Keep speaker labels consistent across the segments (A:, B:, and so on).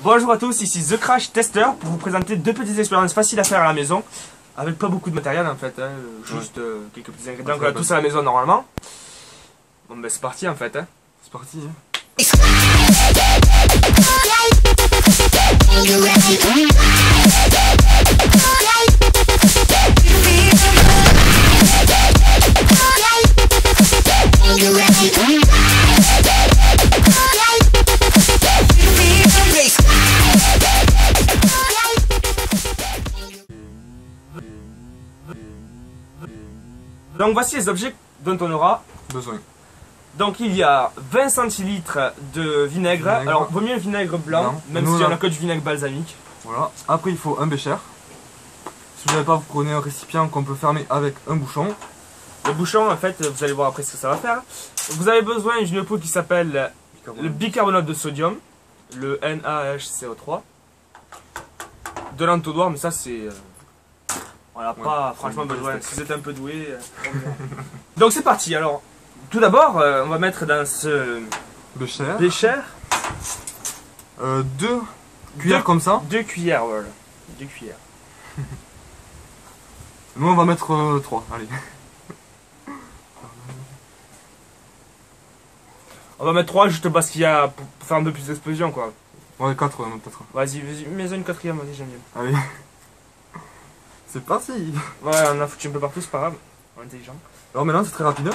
A: Bonjour à tous, ici The Crash Tester pour vous présenter deux petites expériences faciles à faire à la maison avec pas beaucoup de matériel en fait, hein, juste quelques petits ingrédients qu'on a tous à la maison normalement. Bon ben c'est parti en fait, hein.
B: C'est parti. Hein.
A: Donc voici les objets dont on aura
B: besoin.
A: Donc il y a 20 centilitres de vinaigre. Alors vaut mieux le vinaigre blanc, même si on a que du vinaigre balsamique.
B: Voilà. Après il faut un bécher. Si vous n'avez pas, vous prenez un récipient qu'on peut fermer avec un bouchon.
A: Le bouchon en fait, vous allez voir après ce que ça va faire. Vous avez besoin d'une poudre qui s'appelle le bicarbonate de sodium, le NaHCO3. De l'entonnoir, mais ça c'est... voilà, pas franchement besoin, si vous êtes un peu doué. Donc c'est parti, alors tout d'abord on va mettre dans ce bécher
B: 2 cuillères comme ça.
A: 2 cuillères, voilà. 2 cuillères.
B: Nous on va mettre 3, allez.
A: On va mettre 3 juste parce qu'il y a pour faire un peu plus d'explosion quoi.
B: Ouais, 4 peut-être.
A: Vas-y, mets une quatrième, vas-y, j'aime bien.
B: Allez. C'est parti.
A: Ouais, on a foutu un peu partout, c'est pas grave. On est intelligent.
B: Alors maintenant c'est très rapide.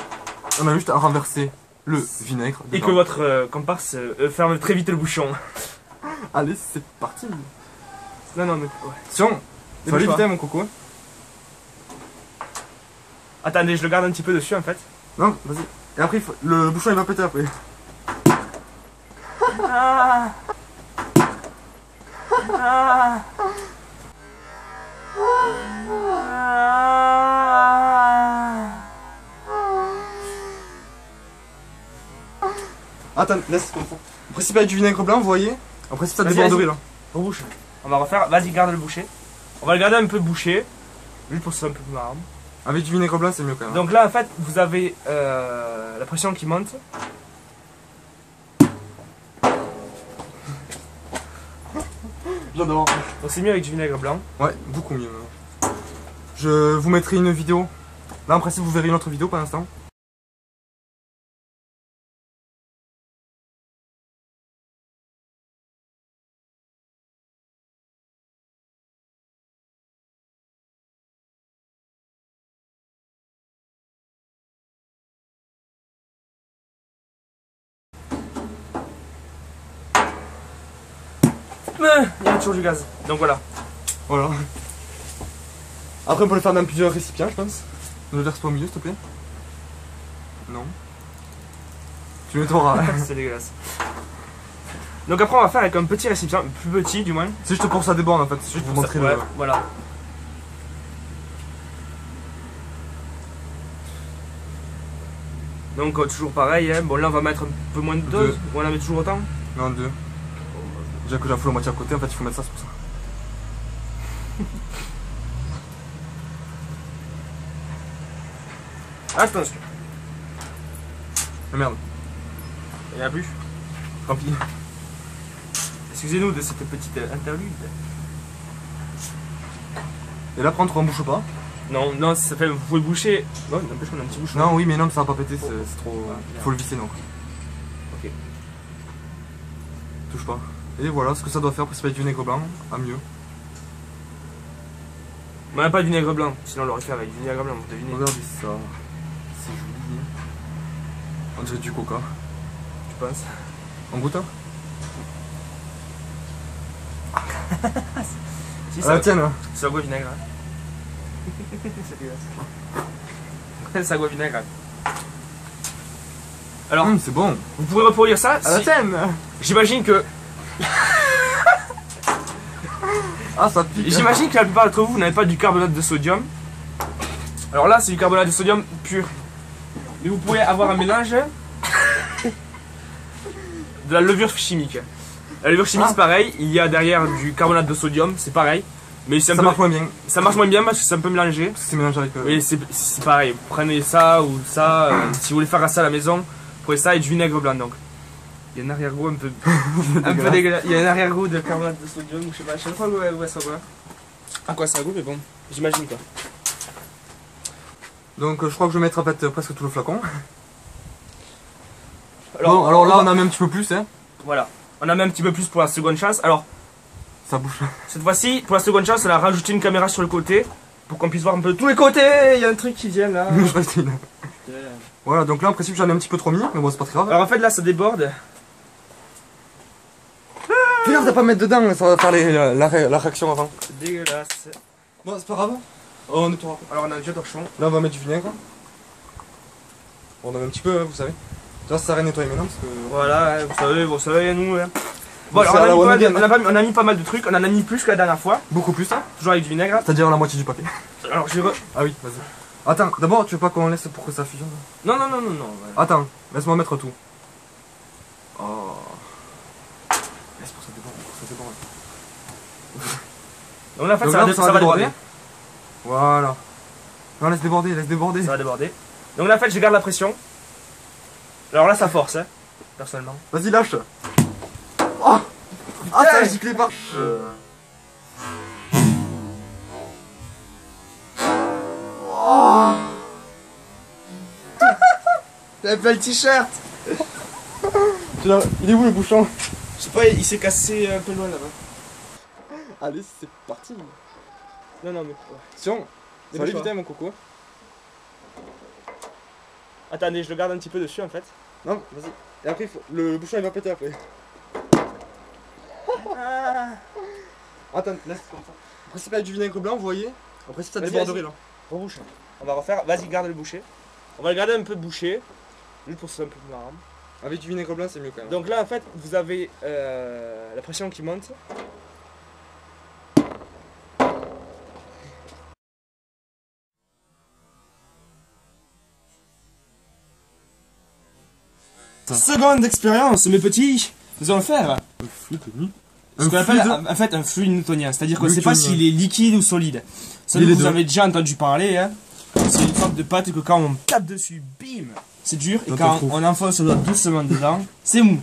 B: On a juste à renverser le vinaigre.
A: Et que votre comparse ferme très vite le bouchon.
B: Allez, c'est parti.
A: Non, non, mais... ouais.
B: Attention, ça va aller vite mon coco.
A: Attendez, je le garde un petit peu dessus en fait.
B: Non, vas-y. Et après, le bouchon il va péter après.
A: Ah. Ah.
B: Attends, laisse comme ça. Après c'est pas du vinaigre blanc, vous voyez. Après c'est ça déborderait là.
A: Rebouche. On va refaire, vas-y garde le boucher. On va le garder un peu bouché, juste pour que ce soit un peu plus marrant.
B: Avec du vinaigre blanc c'est mieux quand même.
A: Donc là en fait vous avez la pression qui monte.
B: J'adore.
A: Donc c'est mieux avec du vinaigre blanc.
B: Ouais, beaucoup mieux. Je vous mettrai une vidéo. Là en principe vous verrez une autre vidéo pour l'instant.
A: Il y a toujours du gaz. Donc voilà.
B: Voilà. Après on peut le faire dans plusieurs récipients je pense. Ne le verse pas au milieu s'il te plaît. Non. Tu le mettras.
A: C'est dégueulasse. Donc après on va faire avec un petit récipient, plus petit du moins.
B: C'est juste pour que ça déborde en fait, c'est juste pour montrer
A: ouais,
B: le...
A: Voilà. Donc toujours pareil, hein. Bon là on va mettre un peu moins de dose, ou on la met toujours autant.
B: Non, 2. Déjà que j'en fous la moitié à côté, en fait il faut mettre ça, c'est pour ça.
A: Attention.
B: Ah merde.
A: Il n'y en a plus.
B: Tant pis.
A: Excusez-nous de cette petite interlude.
B: Et là, prendre, on bouche pas.
A: Non, non, ça fait, vous pouvez boucher. Non, n'empêche qu'on a un petit bouchon.
B: Non, oui, mais non, ça va pas péter, c'est trop. Faut le visser donc.
A: Ok.
B: Touche pas. Et voilà ce que ça doit faire pour se mettre du vinaigre blanc, à mieux.
A: On n'a pas de vinaigre blanc, sinon on l'aurait fait avec du vinaigre blanc, devinez.
B: Regardez ça. C'est joli. On dirait du coca.
A: Tu penses?
B: On goûte hein?
A: Si, ça
B: tiens là.
A: Ça goûte vinaigre. Hein. C'est ça goûte vinaigre. Alors,
B: c'est bon.
A: vous pourrez reproduire ça.
B: À la tienne.
A: J'imagine que.
B: Ah, ça pique.
A: J'imagine que la plupart d'entre vous n'avez pas du carbonate de sodium. Alors là, c'est du carbonate de sodium pur. Mais vous pourrez avoir un mélange de la levure chimique. La levure chimique, c'est pareil. Il y a derrière du carbonate de sodium, c'est pareil. Mais ça
B: marche moins bien.
A: Ça marche moins bien parce que c'est un peu mélangé.
B: C'est mélangé avec.
A: Oui, c'est pareil. Prenez ça ou ça. Si vous voulez faire ça à la maison, prenez ça et du vinaigre blanc donc. Il y a un arrière-goût un peu, un peu dégueulasse. Il y a un arrière-goût de carbonate de sodium, je sais pas, je sais pas où ça va. À quoi ça goûte, mais bon, j'imagine quoi.
B: Donc je crois que je vais mettre en fait presque tout le flacon.
A: Alors
B: là on a mis un petit peu plus hein.
A: Voilà, on a mis un petit peu plus pour la seconde chance. Alors,
B: ça bouge.
A: Cette fois-ci, pour la seconde chance, on a rajouté une caméra sur le côté pour qu'on puisse voir un peu tous les côtés. Il y a un truc qui vient là.
B: Je reste une. Voilà, donc là en principe j'en ai un petit peu trop mis, mais bon c'est pas très grave.
A: Alors en fait là ça déborde.
B: Fais gaffe de pas mettre dedans, ça va faire la réaction avant.
A: C'est dégueulasse.
B: Bon c'est pas grave. Oh, on nettoie.
A: Alors on a déjà torchon.
B: Là on va mettre du vinaigre. Bon, on a un petit peu, vous savez. Là ça sert à rien de nettoyer maintenant parce que...
A: Voilà, vous savez nous. Hein. Bon alors on a mis pas mal de trucs, on en a mis plus que la dernière fois.
B: Beaucoup plus hein.
A: Toujours avec du vinaigre.
B: C'est-à-dire la moitié du paquet.
A: Alors je vais...
B: Ah oui, vas-y. Attends, d'abord tu veux pas qu'on laisse pour que ça fusionne?
A: Non. Ouais.
B: Attends, laisse-moi mettre tout. Oh. Laisse pour ça déborde,
A: Donc là en fait ça va déborder.
B: Voilà. Non laisse déborder.
A: Ça va déborder. Donc là en fait je garde la pression. Alors là ça force hein, personnellement.
B: Vas-y lâche. Oh ah ça a giclé pas.
A: T'avais pas le t-shirt.
B: Il est où le bouchon?
A: Je sais pas, il s'est cassé un peu loin là-bas.
B: Allez, c'est parti.
A: Non mais...
B: Tiens, ça va aller vite mon coco.
A: Attendez, je le garde un petit peu dessus en fait.
B: Non, vas-y. Et après, le bouchon il va péter après. Attends, laisse comme ça. En principe avec du vinaigre blanc, vous voyez. En principe ça déborderait là.
A: Rebouche. On va refaire, vas-y garde le bouché. On va le garder un peu bouché. Juste pour que ce soit un peu plus marrant.
B: Avec du vinaigre blanc c'est mieux quand même.
A: Donc là en fait vous avez la pression qui monte. Seconde d'expérience mes petits. Nous allons le faire. Ce qu'on appelle en fait un fluide newtonien. C'est-à-dire qu'on ne sait pas s'il est liquide ou solide. Ça vous avez déjà entendu parler hein. C'est une sorte de pâte que quand on tape dessus, bim, c'est dur. Et quand on enfonce le doigt doucement dedans, c'est mou.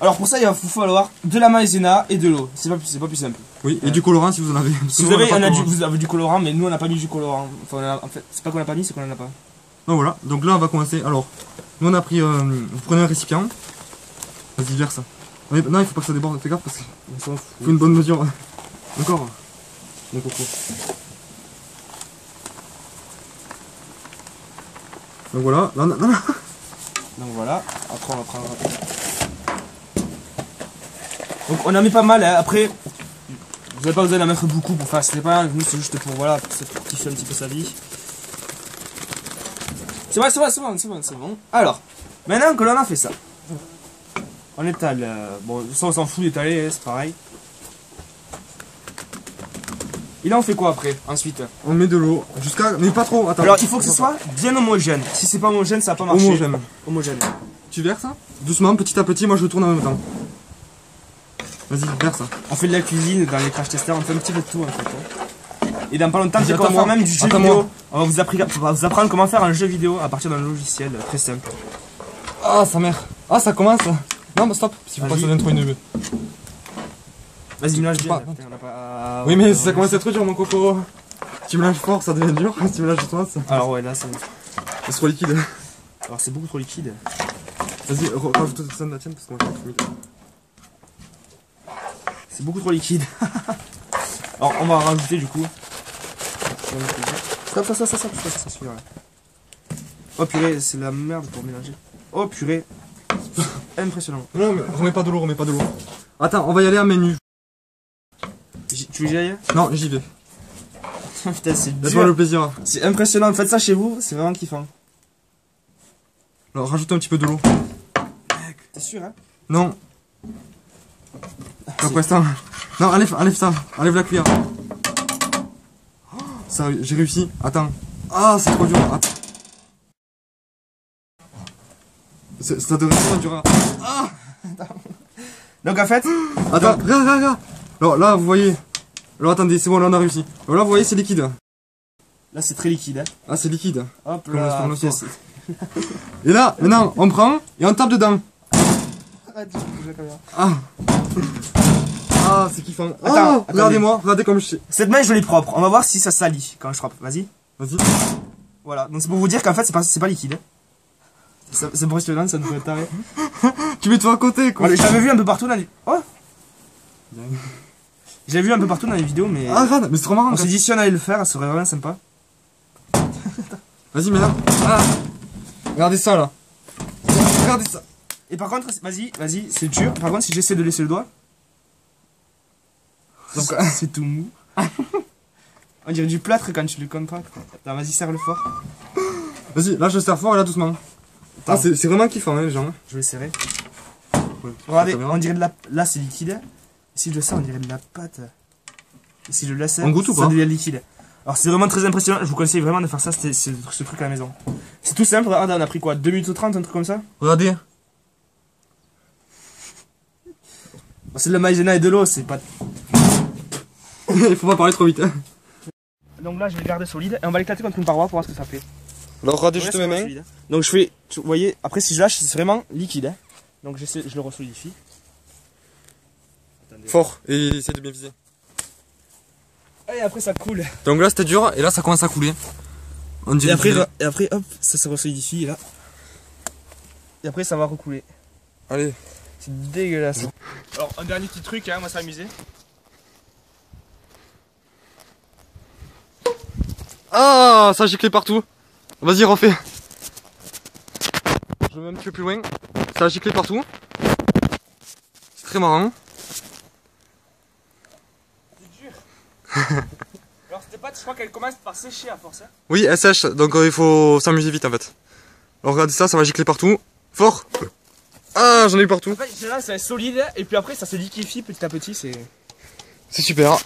A: Alors pour ça, il va vous falloir de la maïzena et de l'eau. C'est pas plus simple.
B: Oui, et du colorant si vous en avez.
A: Si vous avez du colorant, mais nous on n'a pas mis du colorant. Enfin, en fait, c'est pas qu'on n'a pas mis, c'est qu'on en a pas.
B: Donc voilà, donc là on va commencer. Alors, nous on a pris. Vous prenez un récipient. Vas-y, verse. Non, il faut pas que ça déborde, fais gaffe parce qu'il faut une bonne mesure. Encore. Mon coco. Donc voilà, non.
A: Donc voilà, après on va prendre... Donc on en met pas mal, hein. Après, vous n'avez pas besoin d'en mettre beaucoup pour faire ce pas, nous c'est juste pour, voilà, pour kiffer un petit peu sa vie. C'est bon. Alors, maintenant que l'on a fait ça, on étale, bon ça on s'en fout d'étaler, c'est pareil. Et là on fait quoi après, ensuite?
B: On met de l'eau, jusqu'à... mais pas trop, attends.
A: Alors il faut que ce soit bien homogène, si c'est pas homogène ça va pas marcher. Homogène.
B: Tu verses ça? Doucement, petit à petit, moi je tourne en même temps. Vas-y, verse.
A: On fait de la cuisine dans les crash testers, on fait un petit peu de tout en fait. Et dans pas longtemps, on va faire même du jeu vidéo. On va vous apprendre comment faire un jeu vidéo à partir d'un logiciel très simple.
B: Ah sa mère. Ah ça commence. Non mais stop, s'il faut pas que ça devienne trop une...
A: Vas-y, mélange bien.
B: Oui, mais ça commence à être dur, mon coco. Si tu mélanges fort, ça devient dur. Si tu mélanges doucement, ça.
A: Alors, ouais, là,
B: c'est trop liquide.
A: Alors, c'est beaucoup trop liquide.
B: Vas-y, rajoute ça de la tienne parce qu'on va faire.
A: C'est beaucoup trop liquide. Alors, on va rajouter du coup. Stop, ça suffira. Oh purée, c'est la merde pour mélanger. Oh purée. Impressionnant.
B: Non, mais remets pas de l'eau, Attends, on va y aller à menu.
A: Tu veux que j'y aille?
B: Non, j'y vais.
A: Putain, c'est dur.
B: Laisse-moi le plaisir.
A: C'est impressionnant, faites ça chez vous, c'est vraiment kiffant.
B: Alors, rajoute un petit peu de l'eau.
A: T'es sûr, hein?
B: Non. Après ça. Non, enlève ça. Enlève la cuillère. Ça, j'ai réussi. Attends. Ah, c'est trop dur. Attends. Ça devrait pas durer. Ah.
A: Donc en fait...
B: Attends, regarde. Alors là, vous voyez. Alors attendez, c'est bon, là on a réussi. Alors là, vous voyez, c'est liquide.
A: Là, c'est très liquide. Hein.
B: Ah, c'est liquide.
A: Hop là.
B: Et là, maintenant, on prend et on tape dedans.
A: Arrête, je bouge la caméra.
B: Ah. Ah, c'est kiffant.
A: Attends,
B: regardez-moi, regardez comme je sais.
A: Cette main, je l'ai propre. On va voir si ça salit quand je frappe. Vas-y.
B: Vas-y.
A: Voilà. Donc c'est pour vous dire qu'en fait, c'est pas liquide. C'est impressionnant, ça nous fait taré.
B: Tu mets toi à côté, quoi.
A: Allez, je l'avais vu un peu partout dans les... Oh. Je l'ai vu un peu partout dans les vidéos, mais...
B: Ah, regarde, mais c'est trop marrant.
A: On s'est dit si on allait le faire, ça serait vraiment sympa.
B: Vas-y, maintenant. Ah. Regardez ça, là. Regardez ça.
A: Et par contre, vas-y, c'est dur. Par contre, si j'essaie de laisser le doigt... Donc, c'est tout mou. On dirait du plâtre quand tu le compactes. Attends, vas-y, serre-le fort.
B: Vas-y, là je serre fort et là doucement. Ah, c'est vraiment kiffant, hein, les gens.
A: Je vais serrer.
B: Ouais,
A: regardez, on dirait de la... Là, c'est liquide. Si je le sers, on dirait de la pâte. Et si je le laisse,
B: on goûte ou pas?
A: Ça devient liquide. Alors, c'est vraiment très impressionnant. Je vous conseille vraiment de faire ça, ce truc à la maison. C'est tout simple. Regardez, on a pris quoi, 2 minutes 30, un truc comme ça?
B: Regardez.
A: C'est de la maïzena et de l'eau, c'est pas...
B: Il faut pas parler trop vite. Hein.
A: Donc là, je vais le garder solide et on va l'éclater contre une paroi pour voir ce que ça fait.
B: Alors, regardez juste mes mains.
A: Solide. Donc je fais, vous voyez, après si je lâche, c'est vraiment liquide. Hein. Donc je le resolidifie. Attendez.
B: Fort, et essaye de bien viser.
A: Et après ça coule.
B: Donc là c'était dur, et là ça commence à couler. On dirait
A: et après hop, ça se resolidifie là. Et après ça va recouler.
B: Allez.
A: C'est dégueulasse. Alors un dernier petit truc, hein, on va s'amuser.
B: Ah, ça a giclé partout. Vas-y, refais. Je vais même un petit peu plus loin. Ça a giclé partout. C'est très marrant.
A: C'est dur. Alors cette pâte, je crois qu'elle commence par sécher à force. Hein.
B: Oui, elle sèche, donc il faut s'amuser vite en fait. Alors regardez ça, ça va gicler partout. Fort. Ah, j'en ai eu partout.
A: En fait, là, c'est solide, et puis après ça se liquéfie petit à petit, c'est
B: super.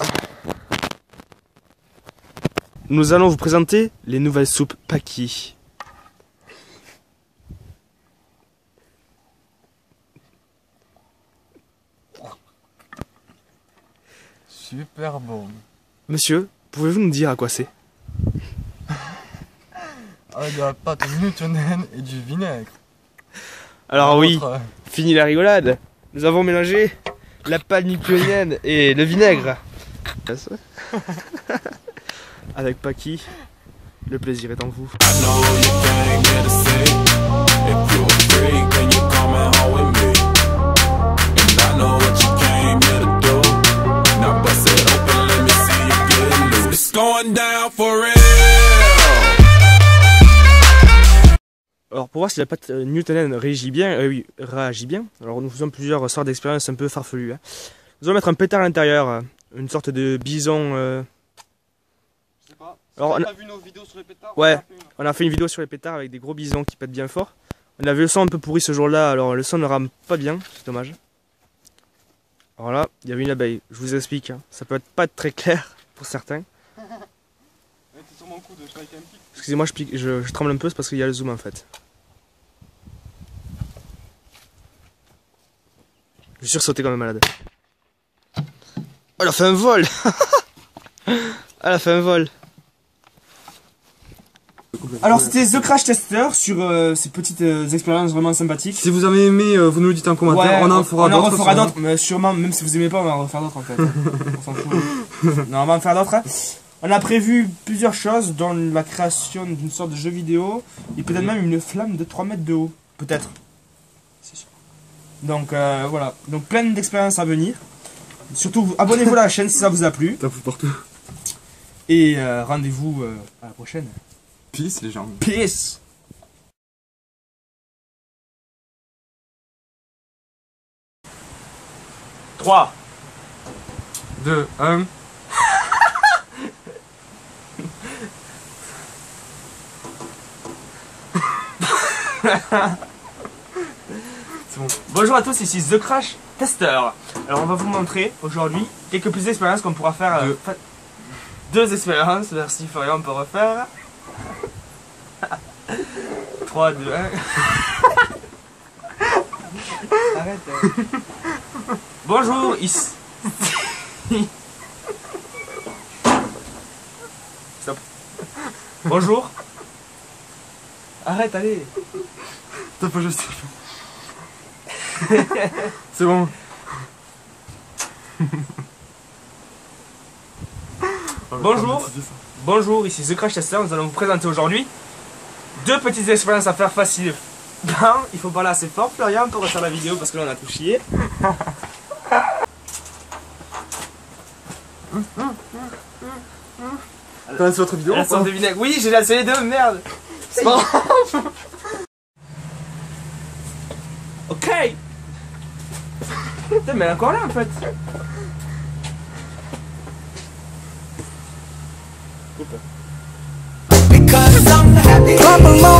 A: Nous allons vous présenter les nouvelles soupes Paqui.
B: Super bon.
A: Monsieur, pouvez-vous nous dire à quoi c'est?
B: De la pâte newtonienne et du vinaigre.
A: Alors oui, fini la rigolade. Nous avons mélangé la pâte newtonienne et le vinaigre. Avec Paqui, le plaisir est en vous. Alors pour voir si la pâte newtonienne réagit bien, alors nous faisons plusieurs sortes d'expériences un peu farfelues. Hein. Nous allons mettre un pétard à l'intérieur, une sorte de bison...
B: Je sais pas.
A: Alors,
B: on a vu nos vidéos sur les pétards.
A: Ouais, on a fait une vidéo sur les pétards avec des gros bisons qui pètent bien fort. On avait le son un peu pourri ce jour-là, alors le son ne rame pas bien, c'est dommage. Alors là, il y avait une abeille, je vous explique, hein. Ça peut pas être très clair pour certains. Excusez-moi, je tremble un peu, c'est parce qu'il y a le zoom en fait. Je suis sursauté comme un malade. Oh, elle a fait un vol. Elle a fait un vol. Alors c'était The Crash Tester sur ces petites expériences vraiment sympathiques.
B: Si vous avez aimé, vous nous le dites en commentaire,
A: ouais,
B: on en fera d'autres.
A: On en refera d'autres, mais sûrement, même si vous aimez pas, on va en refaire d'autres en fait. On s'en fout. Non, on va en faire d'autres. On a prévu plusieurs choses, dont la création d'une sorte de jeu vidéo, et peut-être même une flamme de 3 mètres de haut. Peut-être. Donc voilà, donc plein d'expériences à venir. Surtout, abonnez-vous à la chaîne si ça vous a plu.
B: T'as fou partout.
A: Et rendez-vous à la prochaine.
B: Peace les gens.
A: Peace. 3,
B: 2, 1.
A: C'est bon. Bonjour à tous, ici The Crash Tester. Alors on va vous montrer aujourd'hui quelques petites expériences qu'on pourra faire. Deux expériences, merci Florian, on peut refaire. 3, 2, 1. Arrête. Bonjour, ici. Stop. Bonjour. Arrête, allez.
B: T'as pas juste. C'est bon.
A: Bonjour. Bonjour, ici The Crash Tester. Nous allons vous présenter aujourd'hui 2 petites expériences à faire faciles. Ben, il faut parler assez fort, Florian, pour refaire la vidéo parce que là on a tout chié.
B: T'as lancé votre vidéo?
A: La sauce de vinaigre. Oui, j'ai lancé les 2, merde.
B: C'est pas grave.
A: Ok. Putain, mais elle est encore là en fait.
C: Because I'm happy. Clap along.